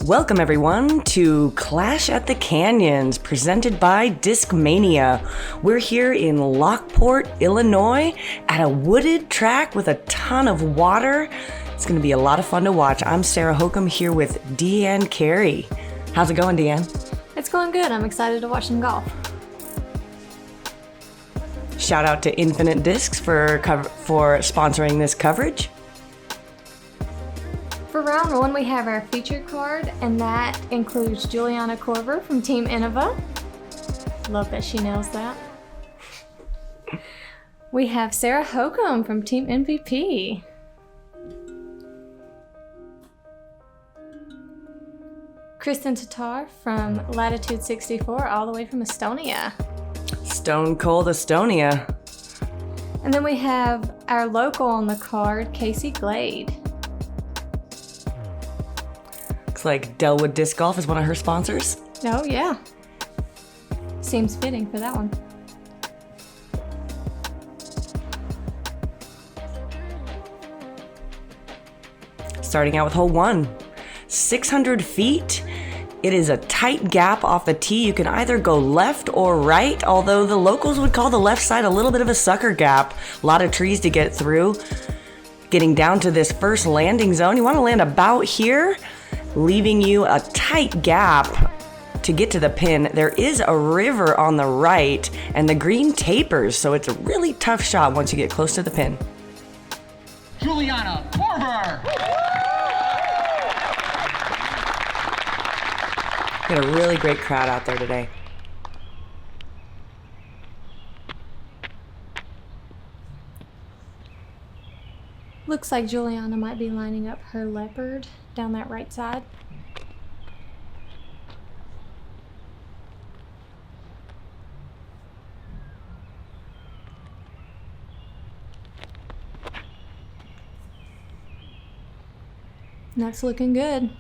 Welcome everyone to Clash at the Canyons, presented by Discmania. We're here in Lockport, Illinois, at a wooded track with a ton of water. It's going to be a lot of fun to watch. I'm Sarah Hokom here with Deanne Carey. How's it going, Deanne? It's going good. I'm excited to watch some golf. Shout out to Infinite Discs for sponsoring this coverage. For round one, we have our featured card, and that includes Juliana Korver from Team Innova. Love that she nails that. We have Sarah Hokom from Team MVP. Kristin Tattar from Latitude 64, all the way from Estonia. Stone Cold Estonia. And then we have our local on the card, Kacie Glade. Looks like Delwood Disc Golf is one of her sponsors. Oh, yeah. Seems fitting for that one. Starting out with hole one. 600 feet. It is a tight gap off the tee. You can either go left or right, although the locals would call the left side a little bit of a sucker gap. A lot of trees to get through. Getting down to this first landing zone, you want to land about here, leaving you a tight gap to get to the pin. There is a river on the right, and the green tapers, so it's a really tough shot once you get close to the pin. Juliana Korver! Got a really great crowd out there today. Looks like Juliana might be lining up her leopard down that right side. That's looking good.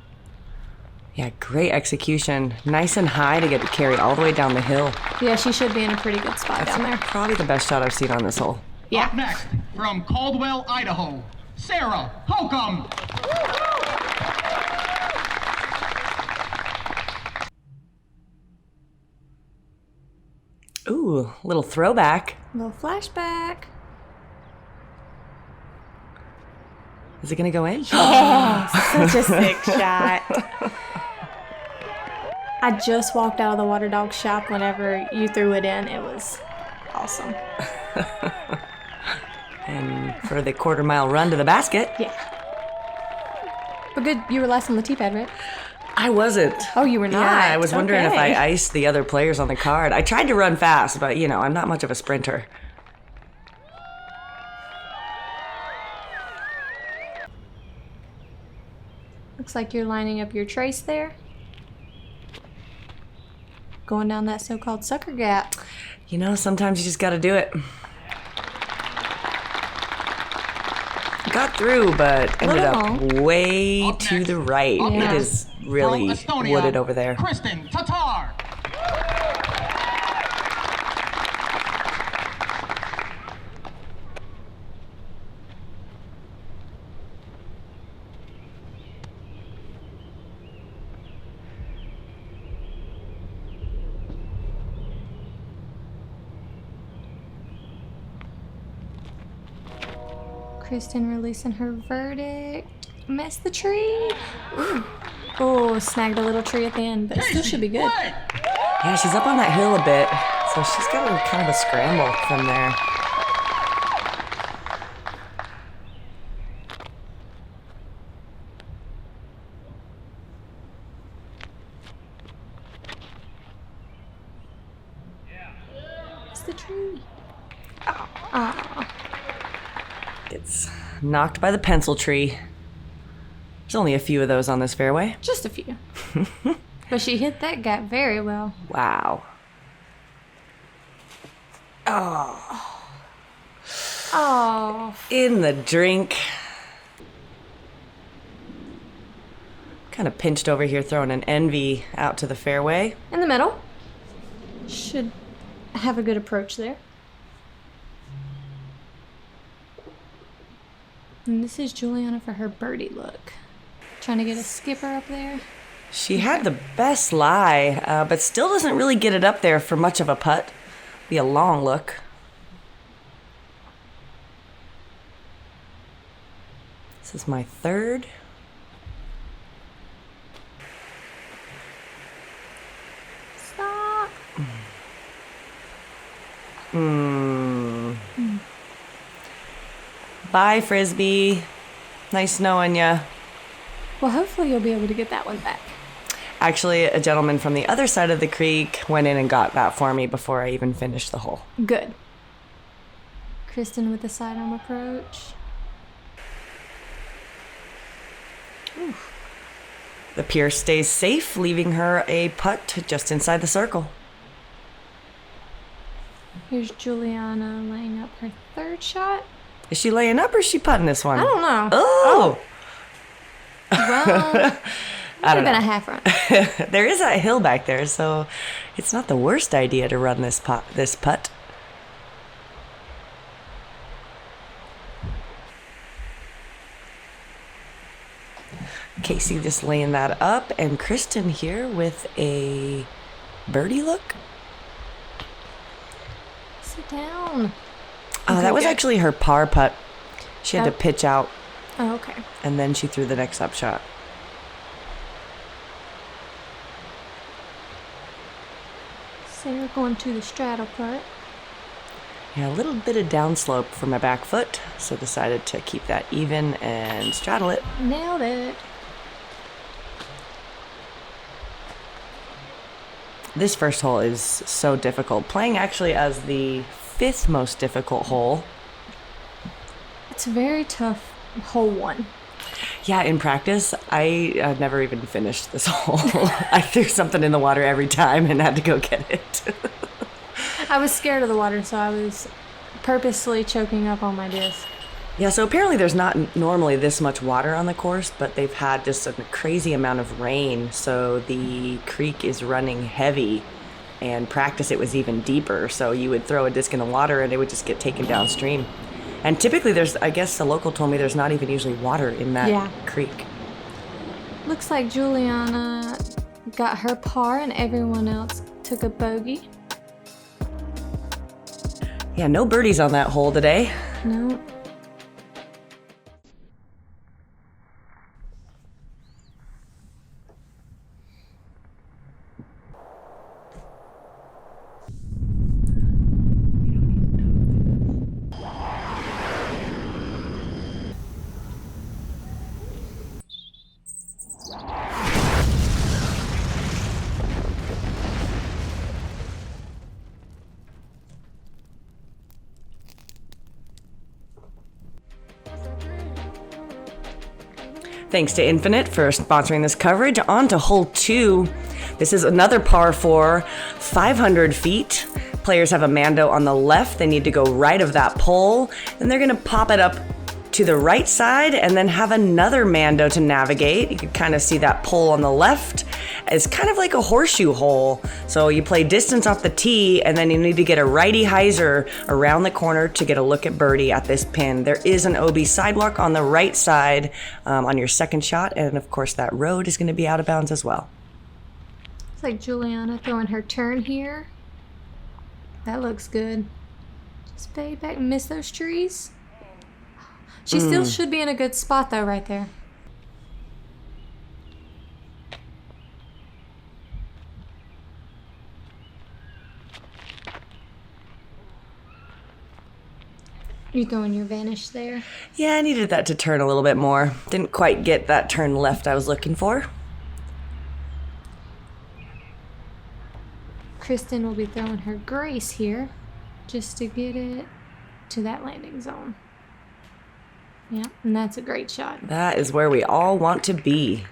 Yeah, great execution. Nice and high to get it carried all the way down the hill. Yeah, she should be in a pretty good spot down there. Probably the best shot I've seen on this hole. Yeah. Up next, from Caldwell, Idaho, Sarah Hokom. Ooh, little throwback. Little flashback. Is it gonna go in? Such a sick shot. I just walked out of the water dog shop whenever you threw it in. It was awesome. And for the quarter-mile run to the basket. Yeah. But good, you were last on the tee pad, right? I wasn't. Oh, you were not? Yeah, I was wondering if I Okay. iced the other players on the card. I tried to run fast, but you know, I'm not much of a sprinter. Looks like you're lining up your trace there. Going down that so-called sucker gap. You know, sometimes you just gotta do it. Got through, but ended Little up long. way Up to next. the right. Yeah. It is really From Estonia, wooded over there. Kristin Tattar. Kristin releasing her verdict. Missed the tree. Ooh. Oh, snagged a little tree at the end, but it still should be good. Glade. Yeah, she's up on that hill a bit, so she's got a kind of a scramble from there. Missed the tree. Oh. Gets knocked by the pencil tree. There's only a few of those on this fairway. Just a few. But she hit that gap very well. Wow. Oh. In the drink. Kind of pinched over here, throwing an envy out to the fairway. In the middle. Should have a good approach there. And this is Juliana for her birdie look. Trying to get a skipper up there. She had the best lie, but still doesn't really get it up there for much of a putt. Be a long look. This is my third. Stop. Bye, Frisbee. Nice knowing ya. Well, hopefully you'll be able to get that one back. Actually, a gentleman from the other side of the creek went in and got that for me before I even finished the hole. Good. Kristin with the sidearm approach. The Pierce stays safe, leaving her a putt just inside the circle. Here's Juliana laying up her third shot. Is she laying up or is she putting this one? I don't know. Oh! Well, it would have been a half run. There is a hill back there, so it's not the worst idea to run this putt. Kacie just laying that up, and Kristin here with a birdie look. Sit down. Oh, that was good. actually her par putt. She had to pitch out, Oh, okay. and then she threw the next up shot. Sarah going to the straddle putt. Yeah, a little bit of downslope for my back foot, so decided to keep that even and straddle it. Nailed it. This first hole is so difficult. Playing actually as the 5th most difficult hole. It's a very tough hole one. Yeah, in practice, I never even finished this hole. I threw something in the water every time and had to go get it. I was scared of the water, so I was purposely choking up on my disc. Yeah, so apparently there's not normally this much water on the course, but they've had just a crazy amount of rain, so the creek is running heavy. And practice, it was even deeper, so you would throw a disc in the water and it would just get taken downstream. And typically there's, I guess the local told me there's not even usually water in that creek. Looks like Juliana got her par and everyone else took a bogey. Yeah, no birdies on that hole today. No. Thanks to Infinite for sponsoring this coverage. On to hole 2. This is another par 4, 500 feet. Players have a Mando on the left. They need to go right of that pole, and they're gonna pop it up to the right side and then have another Mando to navigate. You can kind of see that pole on the left. It's kind of like a horseshoe hole. So you play distance off the tee, and then you need to get a righty hyzer around the corner to get a look at birdie at this pin. There is an OB sidewalk on the right side on your second shot, and of course that road is going to be out of bounds as well. It's like Juliana throwing her turn here. That looks good. Just fade back and miss those trees. She still should be in a good spot though right there. You throwing your vanish there? Yeah, I needed that to turn a little bit more. Didn't quite get that turn left I was looking for. Kristin will be throwing her grace here just to get it to that landing zone. Yeah, and that's a great shot. That is where we all want to be.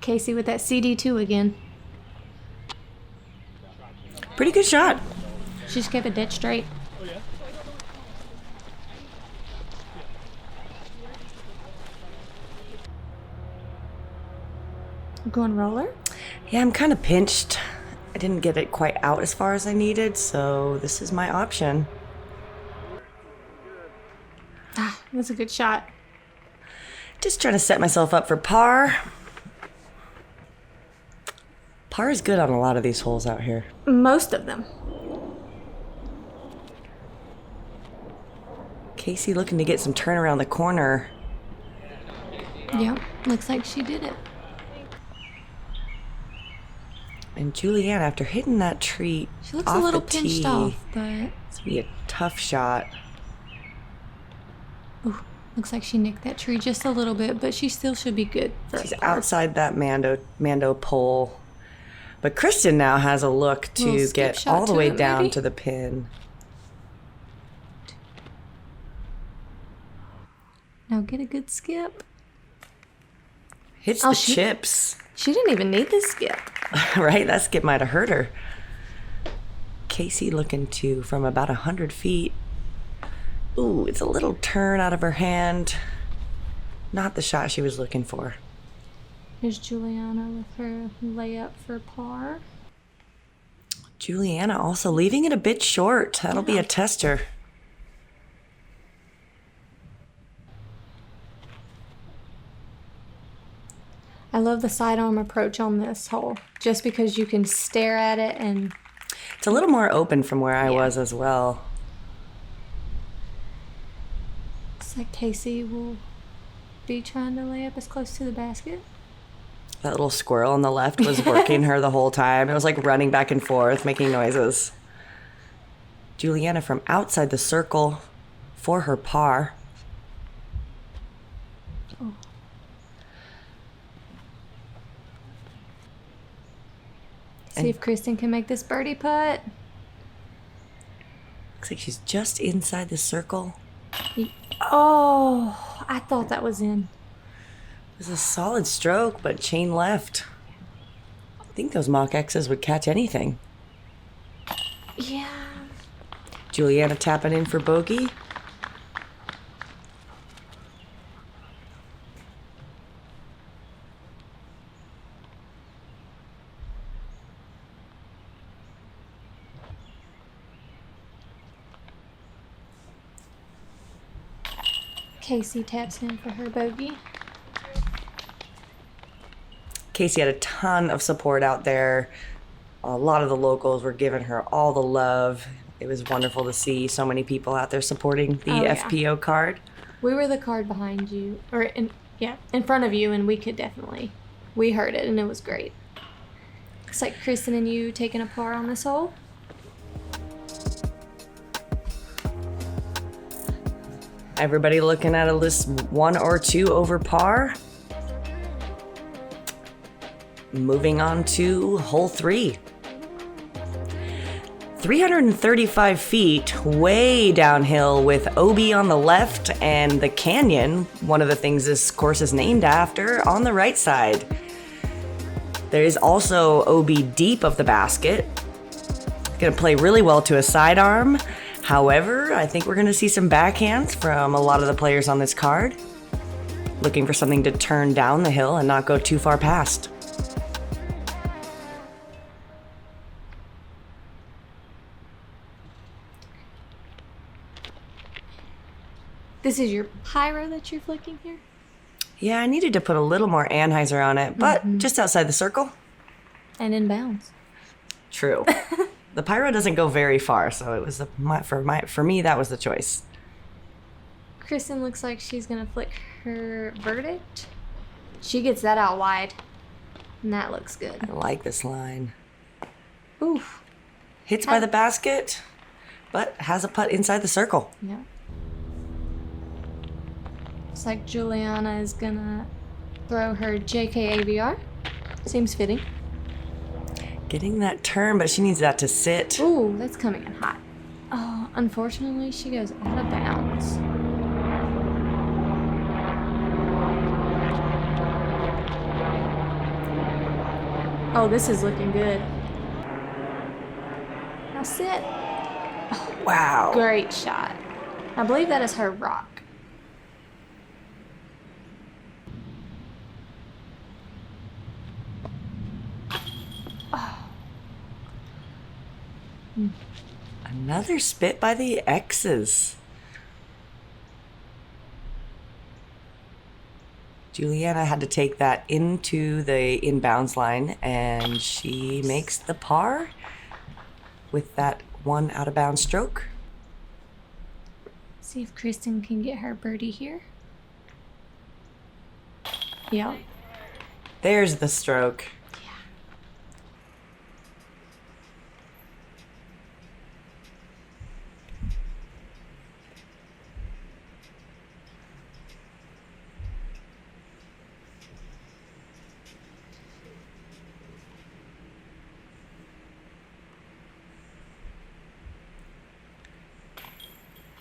Kacie with that CD2 again. Pretty good shot. She just kept it dead straight. Going roller? Yeah, I'm kind of pinched. I didn't get it quite out as far as I needed, so this is my option. Ah, that's a good shot. Just trying to set myself up for par. Par is good on a lot of these holes out here. Most of them. Kacie looking to get some turn around the corner. Yep, looks like she did it. And Juliana, after hitting that tree She looks off a little the pinched tee, off, but it's gonna be a tough shot. ooh, looks like she nicked that tree just a little bit, but she still should be good. She's outside that Mando pole. But Kristin now has a look Little to skip get shot all the to way it, down maybe? to the pin. Now get a good skip. Hits Oh, the she- chips. She didn't even need this skip. Right? That skip might have hurt her. Kacie looking to from about 100 feet. Ooh, it's a little turn out of her hand. Not the shot she was looking for. Here's Juliana with her layup for par. Juliana also leaving it a bit short. That'll be a tester. I love the sidearm approach on this hole, just because you can stare at it and It's a little more open from where I was as well. looks like Kacie will be trying to lay up as close to the basket. That little squirrel on the left was working her the whole time. It was like running back and forth, making noises. Juliana from outside the circle for her par. See if Kristin can make this birdie putt. Looks like she's just inside the circle. Oh, I thought that was in. It was a solid stroke, but chain left. I think those Mach X's would catch anything. Yeah. Juliana tapping in for bogey. Kacie taps in for her bogey. Kacie had a ton of support out there. A lot of the locals were giving her all the love. It was wonderful to see so many people out there supporting the Oh, yeah. FPO card. We were the card behind you, or in front of you, and we heard it, and it was great. Looks like Kristin and you taking a par on this hole. Everybody looking at a list 1 or 2 over par. Moving on to hole 3. 335 feet, way downhill with OB on the left and the canyon, one of the things this course is named after, on the right side. There is also OB deep of the basket. Gonna play really well to a sidearm. However, I think we're gonna see some backhands from a lot of the players on this card. Looking for something to turn down the hill and not go too far past. This is your pyro that you're flicking here? Yeah, I needed to put a little more Anheuser on it, but just outside the circle. And in bounds. True. The pyro doesn't go very far, so it was for me that was the choice. Kristin looks like she's gonna flick her verdict. She gets that out wide. And that looks good. I like this line. Oof. Hits by the basket, but has a putt inside the circle. Yeah. Looks like Juliana is gonna throw her JK AVR. Seems fitting. Getting that turn, but she needs that to sit. Ooh, that's coming in hot. Oh, unfortunately, she goes out of bounds. Oh, this is looking good. Now sit. Wow. Great shot. I believe that is her rock. Another spit by the X's. Juliana had to take that into the inbounds line, and she makes the par with that one out of bounds stroke. See if Kristin can get her birdie here. Yep. There's the stroke.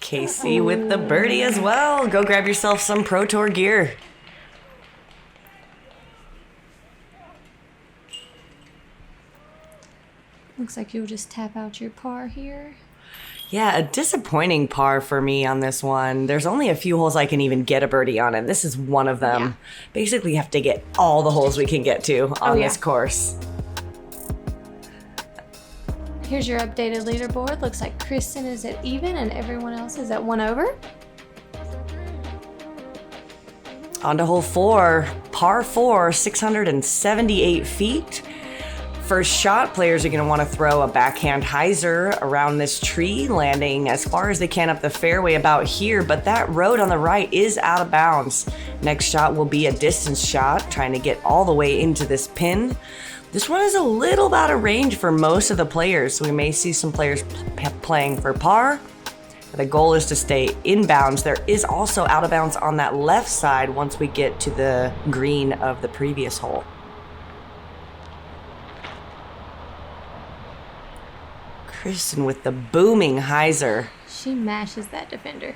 Kacie with the birdie as well. Go grab yourself some Pro Tour gear. Looks like you'll just tap out your par here. Yeah, a disappointing par for me on this one. There's only a few holes I can even get a birdie on, and this is one of them. Yeah. Basically, you have to get all the holes we can get to on yeah. this course. Here's your updated leaderboard. Looks like Kristin is at even and everyone else is at 1 over. On to hole 4, par 4, 678 feet. First shot, players are going to want to throw a backhand hyzer around this tree, landing as far as they can up the fairway about here, but that road on the right is out of bounds. Next shot will be a distance shot, trying to get all the way into this pin. This one is a little out of range for most of the players, so we may see some players playing for par. The goal is to stay inbounds. There is also out of bounds on that left side once we get to the green of the previous hole. Kristin with the booming hyzer. She mashes that defender.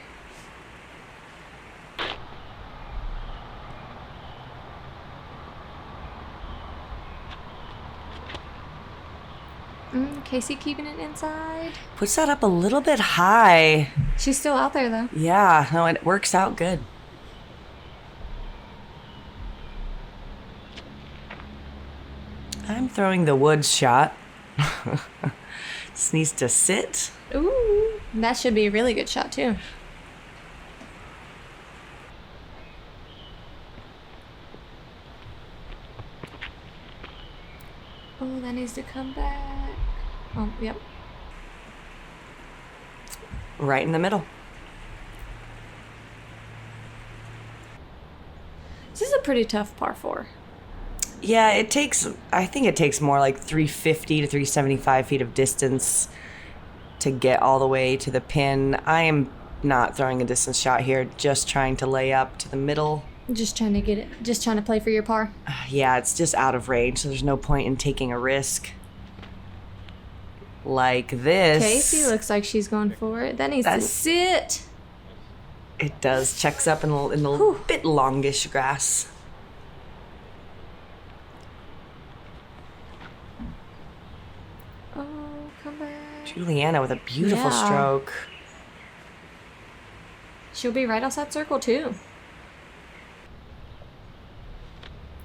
Kacie keeping it inside. Puts that up a little bit high. She's still out there though. Yeah, no, it works out good. I'm throwing the woods shot. This needs to sit. Ooh, that should be a really good shot too. Oh, that needs to come back. Oh, yep. Right in the middle. This is a pretty tough par 4. Yeah, I think it takes more like 350 to 375 feet of distance to get all the way to the pin. I am not throwing a distance shot here, just trying to lay up to the middle. Just trying to get it. Just trying to play for your par. Yeah, it's just out of range, so there's no point in taking a risk. Like this. Kacie looks like she's going for it. That needs to sit. It does. Checks up in a bit longish grass. Oh, come back. Juliana with a beautiful Yeah. stroke. She'll be right outside circle too.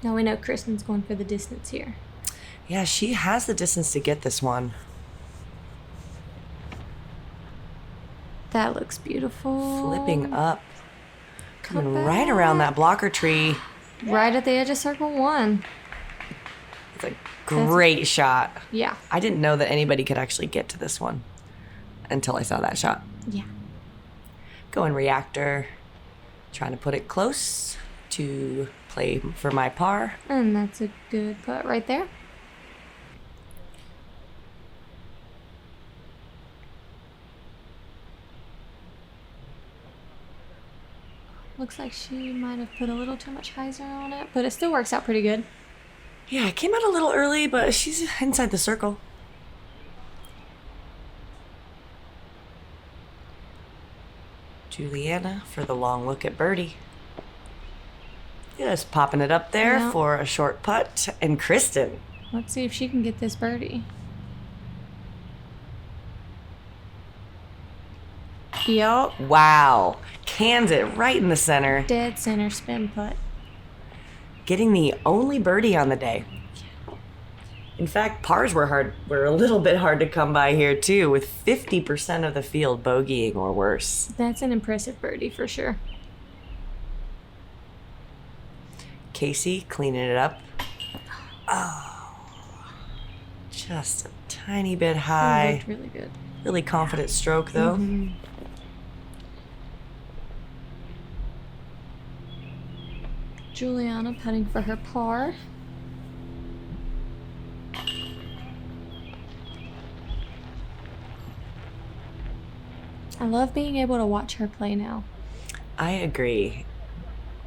Now we know Kristin's going for the distance here. Yeah, she has the distance to get this one. That looks beautiful. Flipping up. Coming Come right around that blocker tree. Right at the edge of circle 1. It's a great shot. Yeah. I didn't know that anybody could actually get to this one until I saw that shot. Yeah. Going reactor. Trying to put it close to play for my par. And that's a good putt right there. Looks like she might have put a little too much hyzer on it, but it still works out pretty good. Yeah, it came out a little early, but she's inside the circle. Juliana for the long look at birdie. Just popping it up there Yeah. for a short putt. And Kristin. Let's see if she can get this birdie. Yup. Wow. Cans it right in the center. Dead center spin putt. Getting the only birdie on the day. In fact, pars were a little bit hard to come by here too, with 50% of the field bogeying or worse. That's an impressive birdie for sure. Kacie cleaning it up. Oh, just a tiny bit That high. looked really good. Really confident stroke though. Juliana putting for her par. I love being able to watch her play now. I agree.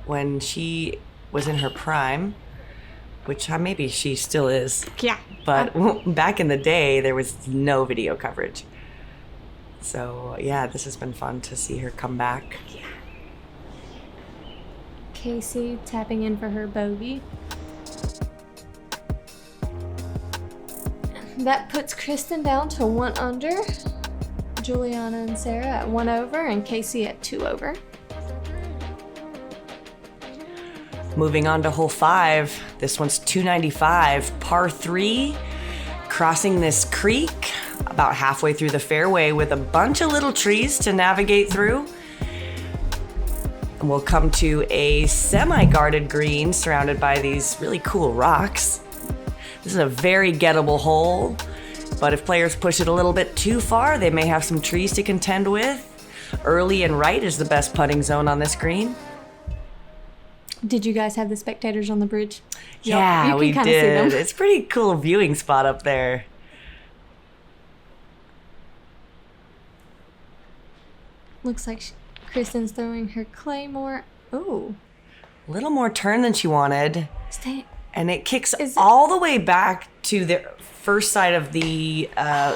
When she was in her prime, which maybe she still is, Yeah. but back in the day, there was no video coverage. So, yeah, this has been fun to see her come back. Kacie tapping in for her bogey. That puts Kristin down to 1 under. Juliana and Sarah at 1 over, and Kacie at 2 over. Moving on to hole 5. This one's 295, par 3. Crossing this creek about halfway through the fairway with a bunch of little trees to navigate through. And we'll come to a semi-guarded green surrounded by these really cool rocks. This is a very gettable hole, but if players push it a little bit too far, they may have some trees to contend with. Early and right is the best putting zone on this green. Did you guys have the spectators on the bridge? Yeah, you we can kinda see did. them. It's a pretty cool viewing spot up there. Looks like Kristin's throwing her claymore. Ooh. A little more turn than she wanted. Stay. And it kicks Is it- all the way back to the first side of the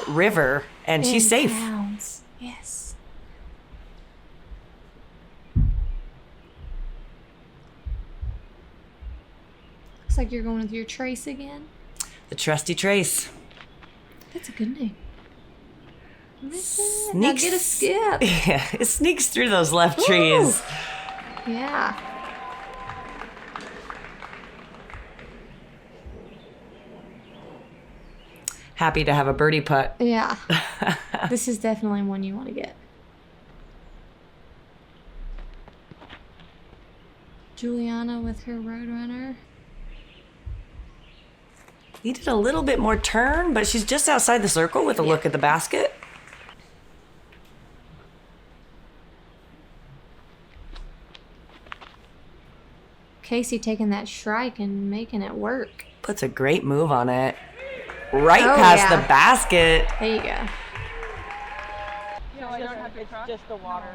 river, and she's in safe. bounds. Yes. Looks like you're going with your trace again. The trusty trace. That's a good name. Miss it. Now get a skip. Yeah, it sneaks through those left trees. Yeah. Happy to have a birdie putt. Yeah. This is definitely one you want to get. Juliana with her Roadrunner. Needed a little bit more turn, but she's just outside the circle with a look at the basket. Kacie taking that strike and making it work. Puts a great move on it. Right Oh, past yeah. the basket. There you go. It's just the water.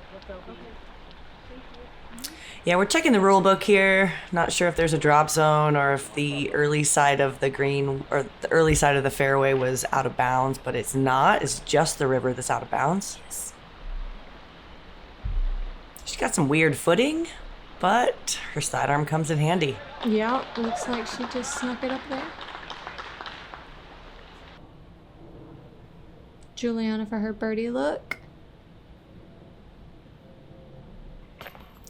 Yeah, we're checking the rule book here. Not sure if there's a drop zone or if the early side of the green or the early side of the fairway was out of bounds, but it's not. It's just the river that's out of bounds. Yes. She's got some weird footing, but her sidearm comes in handy. Yeah, looks like she just snuck it up there. Juliana for her birdie look.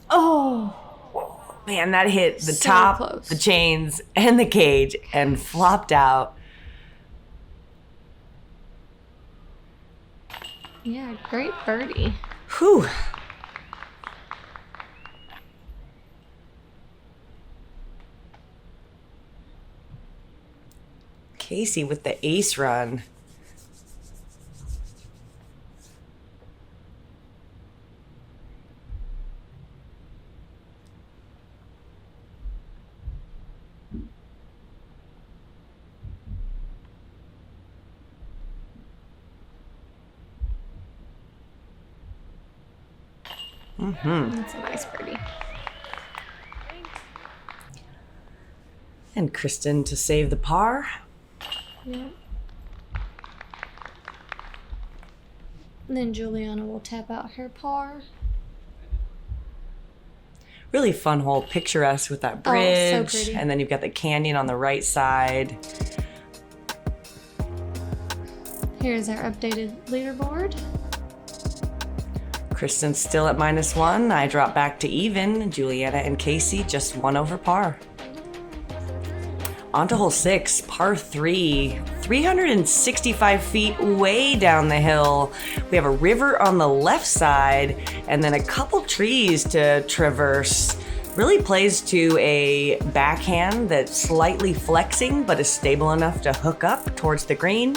Oh, Man, that hit the So top, close. the chains, and the cage and flopped out. yeah, great birdie. Whew. Kacie with the ace run. That's a nice birdie. And Kristin to save the par. Yeah. And then Juliana will tap out her par. Really fun hole, picturesque with that Oh, so bridge. pretty. And then you've got the canyon on the right side. Here's our updated leaderboard. Kristin's still at -1. I drop back to even. Juliana and Kacie just 1 over par. On to hole 6, par 3, 365 feet way down the hill. We have a river on the left side and then a couple trees to traverse. Really plays to a backhand that's slightly flexing but is stable enough to hook up towards the green.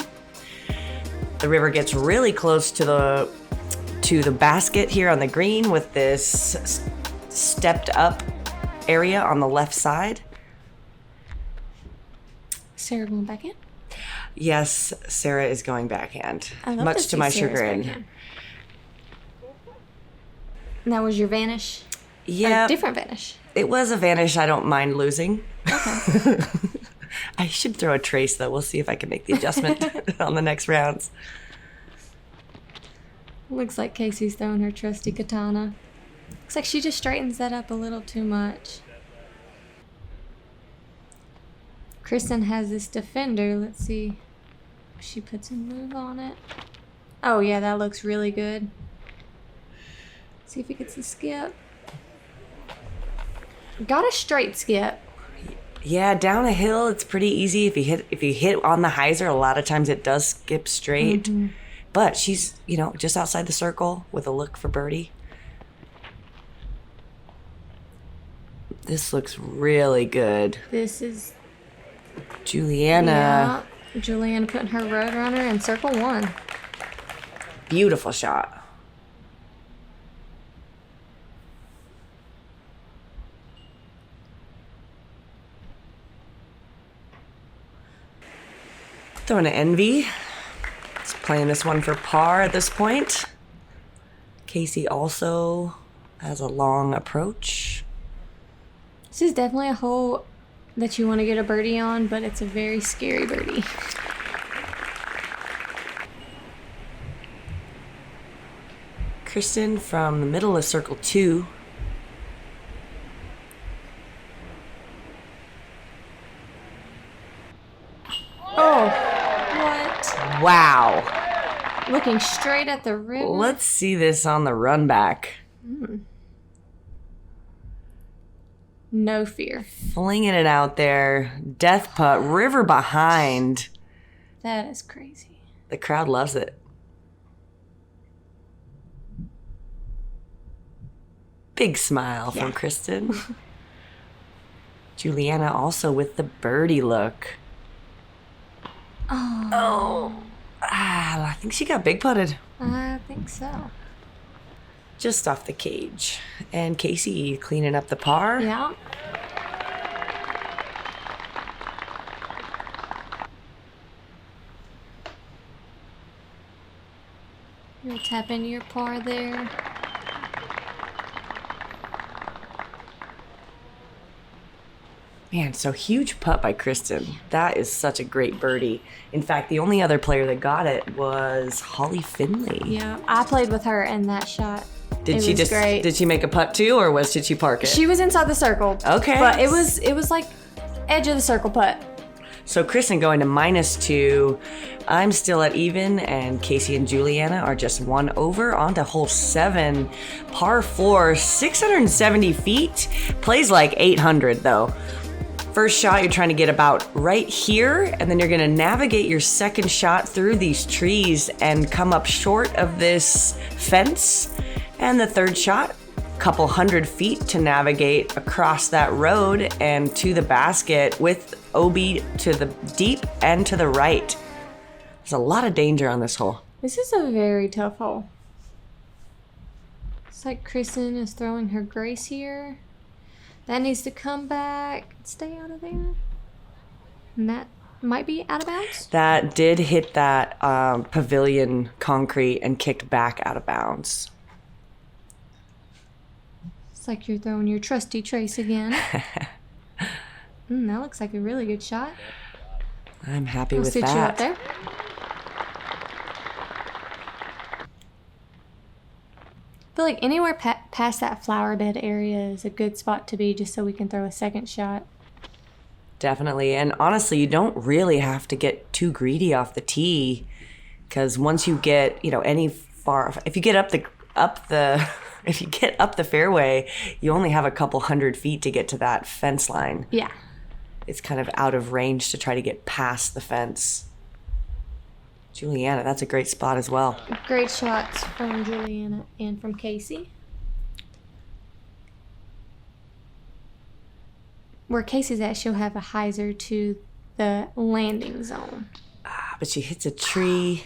The river gets really close to the basket here on the green with this stepped up area on the left side. Sarah going back in? Yes, Sarah is going backhand, I love much to my chagrin. And that was your vanish? Yeah. Different vanish. It was a vanish I don't mind losing. Okay. I should throw a trace, though. We'll see if I can make the adjustment on the next rounds. Looks like Casey's throwing her trusty katana. Looks like she just straightens that up a little too much. Kristin has this defender. Let's see if she puts a move on it. Oh yeah, that looks really good. See if he gets the skip. Got a straight skip. Yeah, down a hill, it's pretty easy. If you hit on the hyzer, a lot of times it does skip straight. Mm-hmm. But she's, just outside the circle with a look for birdie. This looks really good. This is Juliana. Yeah, Juliana putting her Roadrunner in circle 1. Beautiful shot. Throwing an envy. Just playing this one for par at this point. Kacie also has a long approach. This is definitely a hole that you want to get a birdie on, but it's a very scary birdie. Kristin from the middle of circle 2. Oh, what? Wow. Looking straight at the river. Let's see this on the run back. No fear. Flinging it out there. Death putt. River behind. That is crazy. The crowd loves it. Big smile from Kristin. Juliana also with the birdie look. Oh. I think she got big putted. I think so. Just off the cage. And Kacie cleaning up the par. Yeah. You'll tap into your par there. Man, so huge putt by Kristin. That is such a great birdie. In fact, the only other player that got it was Holly Finley. Yeah, I played with her in that shot. Did she make a putt too, or did she park it? She was inside the circle. Okay. But it was like edge of the circle putt. So Kristin going to -2. I'm still at even, and Kacie and Juliana are just one over. On to hole 7, par 4, 670 feet. Plays like 800 though. First shot, you're trying to get about right here, and then you're going to navigate your second shot through these trees and come up short of this fence. And the third shot, couple hundred feet to navigate across that road and to the basket with OB to the deep and to the right. There's a lot of danger on this hole. This is a very tough hole. It's like Kristin is throwing her grace here. That needs to come back, stay out of there. And that might be out of bounds. That did hit that pavilion concrete and kicked back out of bounds. It's like you're throwing your trusty trace again. That looks like a really good shot. I'm happy I'll with suit that. you up there. I feel like anywhere past that flower bed area is a good spot to be, just so we can throw a second shot. Definitely. And honestly, you don't really have to get too greedy off the tee, because once you get, any far, if you get up the fairway, you only have a couple hundred feet to get to that fence line. Yeah. it's kind of out of range to try to get past the fence. Juliana, that's a great spot as well. Great shots from Juliana and from Kacie. Where Casey's at, she'll have a hyzer to the landing zone. But she hits a tree,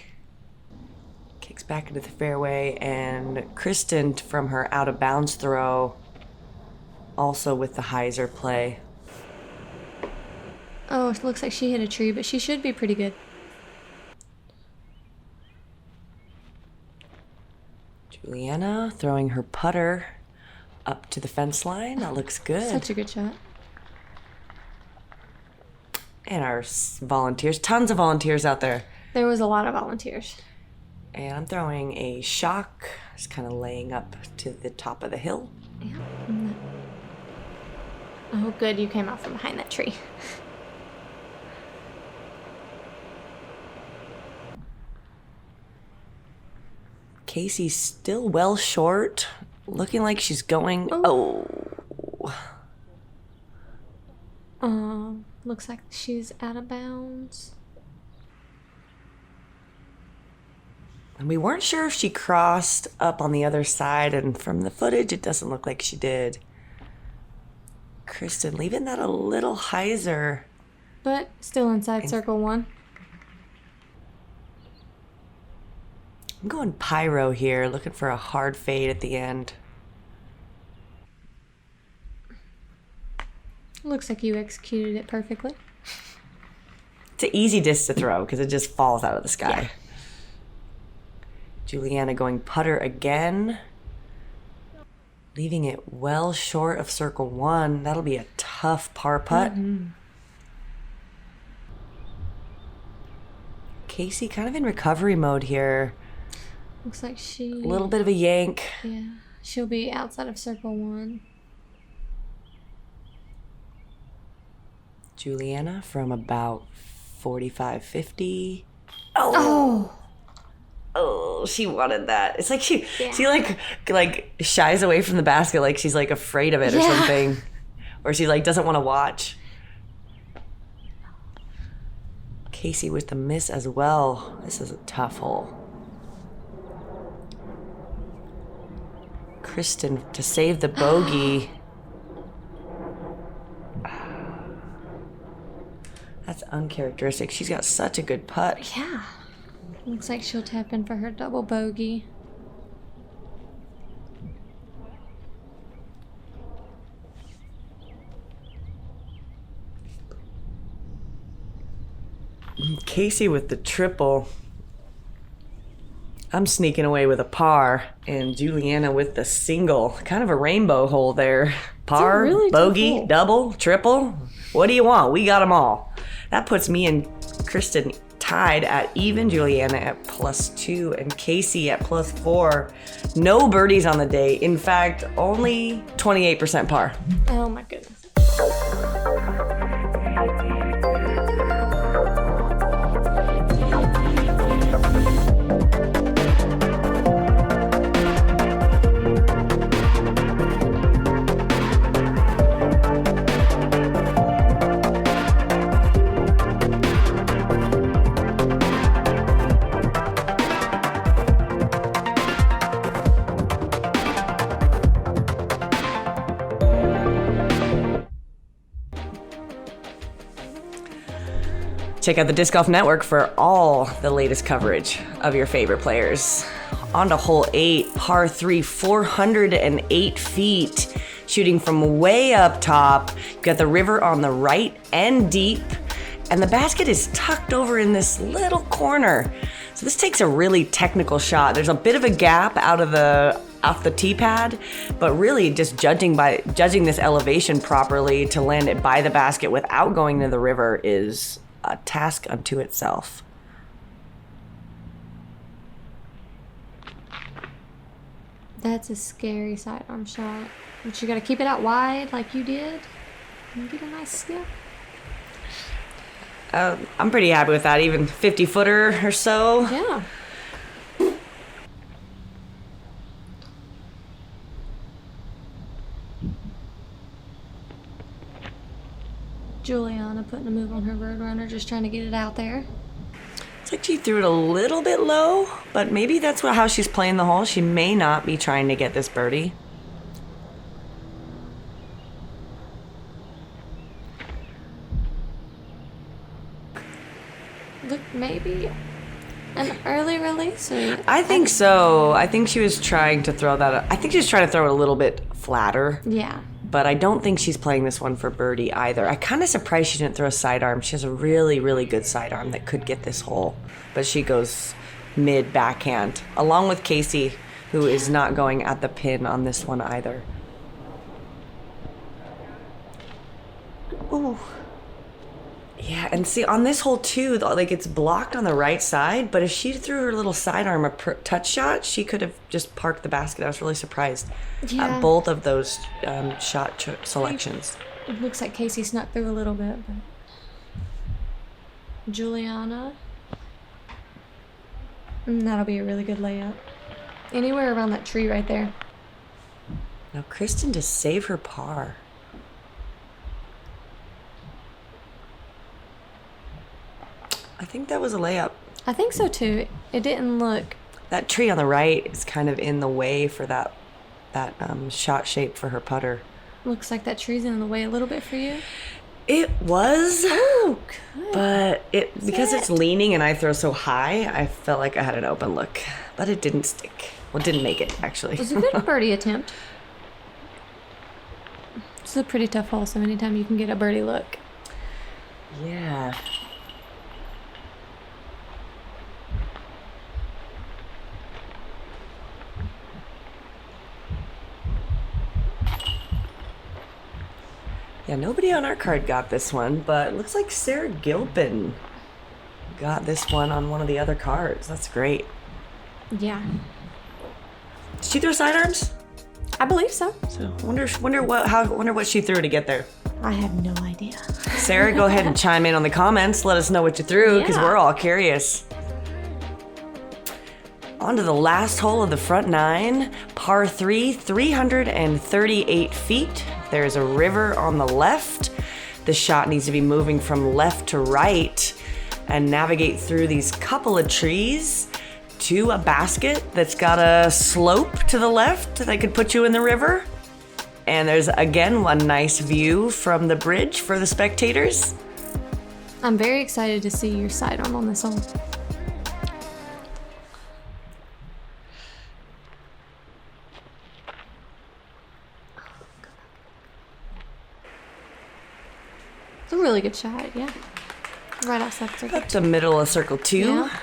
kicks back into the fairway, and Kristin from her out of bounds throw, also with the hyzer play. Oh, it looks like she hit a tree, but she should be pretty good. Juliana throwing her putter up to the fence line. That looks good. Such a good shot. And our volunteers, tons of volunteers out there. There was a lot of volunteers. And I'm throwing a shock, just kind of laying up to the top of the hill. Yeah. Oh, good, you came out from behind that tree. Kacie's still well short, looking like she's going. Oh. Looks like she's out of bounds. And we weren't sure if she crossed up on the other side, and from the footage, it doesn't look like she did. Kristin leaving that a little hyzer. But still inside circle one. I'm going pyro here, looking for a hard fade at the end. Looks like you executed it perfectly. It's an easy disc to throw because it just falls out of the sky. Yeah. Juliana going putter again. Leaving it well short of circle one. That'll be a tough par putt. Mm-hmm. Kacie kind of in recovery mode here. Looks like she... A little bit of a yank. Yeah, she'll be outside of circle one. Juliana from about 45, 50. Oh, she wanted that. It's like she like shies away from the basket like she's like afraid of it or something. Or she like doesn't want to watch. Kacie with the miss as well. This is a tough hole. Kristin to save the bogey. That's uncharacteristic. She's got such a good putt. Yeah. Looks like she'll tap in for her double bogey. Kacie with the triple. I'm sneaking away with a par, and Juliana with the single. Kind of a rainbow hole there. Par, really bogey, hole. double, triple. What do you want? We got them all. That puts me and Kristin tied at even. Juliana at +2 and Kacie at +4. No birdies on the day. In fact, only 28% par. Oh my goodness. Check out the Disc Golf Network for all the latest coverage of your favorite players. On to hole 8, par 3, 408 feet, shooting from way up top. You've got the river on the right and deep, and the basket is tucked over in this little corner. So this takes a really technical shot. There's a bit of a gap off the tee pad, but really just judging this elevation properly to land it by the basket without going to the river is a task unto itself. That's a scary sidearm shot. But you gotta keep it out wide like you did. And get a nice skip. I'm pretty happy with that, even 50-footer or so. Yeah. Juliana putting a move on her Roadrunner, just trying to get it out there. It's like she threw it a little bit low, but maybe that's how she's playing the hole. She may not be trying to get this birdie. Look, maybe an early release? I think so. I think she was trying to throw that. I think she was trying to throw it a little bit flatter. Yeah. But I don't think she's playing this one for birdie either. I'm kind of surprised she didn't throw a sidearm. She has a really, really good sidearm that could get this hole. But she goes mid backhand, along with Kacie, who is not going at the pin on this one either. Ooh. Yeah, and see, on this hole too, like it's blocked on the right side, but if she threw her little sidearm touch shot, she could have just parked the basket. I was really surprised at both of those shot selections. It looks like Kacie snuck through a little bit, but Juliana, that'll be a really good layup. Anywhere around that tree right there. Now Kristin to save her par. I think that was a layup. I think so too. It didn't look. That tree on the right is kind of in the way for that shot shape for her putter. Looks like that tree's in the way a little bit for you. It was. Oh, good. But because it's leaning and I throw so high, I felt like I had an open look. But it didn't stick. Well, it didn't make it, actually. It was a good birdie attempt. It's a pretty tough hole, so anytime you can get a birdie look. Yeah. Yeah, nobody on our card got this one, but it looks like Sarah Gilpin got this one on one of the other cards. That's great. Yeah. Did she throw sidearms? I believe so. So wonder what she threw to get there. I have no idea. Sarah, go ahead and chime in on the comments. Let us know what you threw, because we're all curious. On to the last hole of the front nine, par 3, 338 feet. There's a river on the left. The shot needs to be moving from left to right and navigate through these couple of trees to a basket that's got a slope to the left that could put you in the river. And there's, again, one nice view from the bridge for the spectators. I'm very excited to see your sidearm on this hole. It's a really good shot, yeah. Right outside the circle. Up to middle of circle 2. Yeah.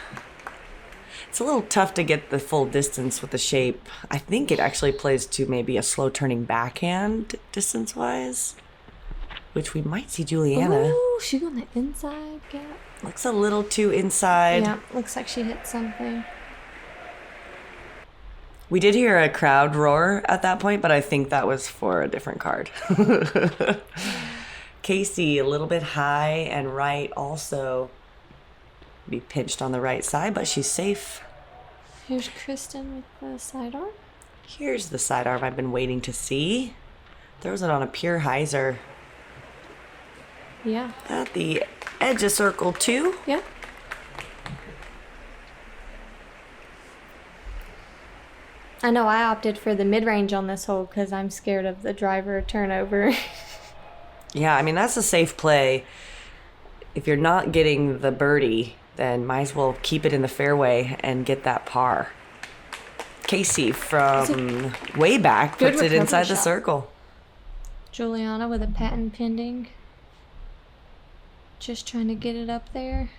It's a little tough to get the full distance with the shape. I think it actually plays to maybe a slow turning backhand distance-wise, which we might see Juliana. Ooh, she on the inside gap. Looks a little too inside. Yeah, looks like she hit something. We did hear a crowd roar at that point, but I think that was for a different card. Kacie a little bit high and right also. Be pinched on the right side, but she's safe. Here's Kristin with the sidearm. Here's the sidearm I've been waiting to see. Throws it on a pure hyzer. Yeah. At the edge of circle 2. Yeah. I know I opted for the mid-range on this hole because I'm scared of the driver turnover. Yeah, I mean, that's a safe play. If you're not getting the birdie, then might as well keep it in the fairway and get that par. Kacie from way back puts it inside the circle. Juliana with a patent pending. Just trying to get it up there.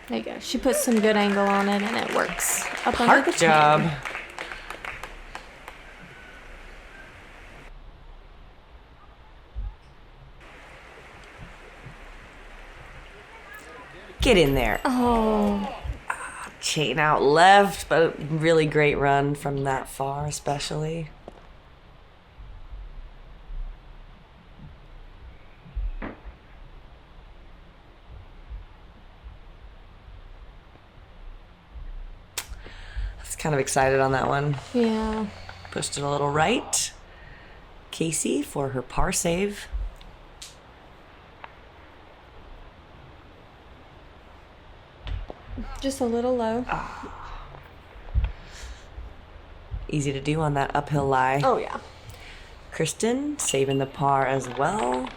There you go. She puts some good angle on it and it works. Up under the Park job. chin. Get in there. Oh. Chain out left, but really great run from that far, especially. It's kind of excited on that one. Yeah. Pushed it a little right. Kacie for her par save. Just a little low. Easy to do on that uphill lie. Oh, yeah. Kristin saving the par as well.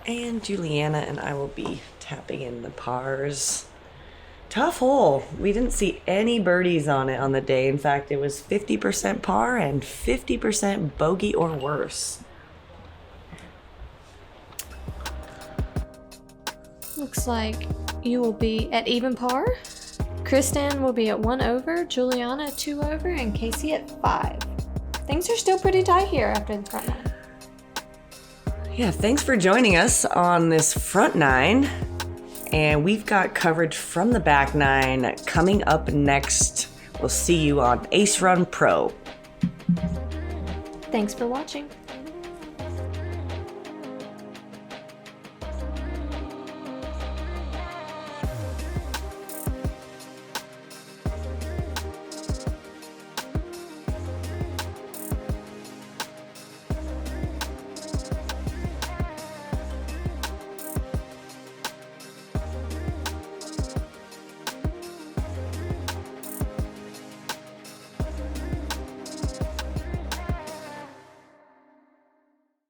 And Juliana and I will be tapping in the pars. Tough hole. We didn't see any birdies on it on the day. In fact, it was 50% par and 50% bogey or worse. Looks like you will be at even par. Kristin will be at 1 over, Juliana at 2 over, and Kacie at 5. Things are still pretty tight here after the front 9. Yeah, thanks for joining us on this front 9. And we've got coverage from the back 9 coming up next. We'll see you on Ace Run Pro. Thanks for watching.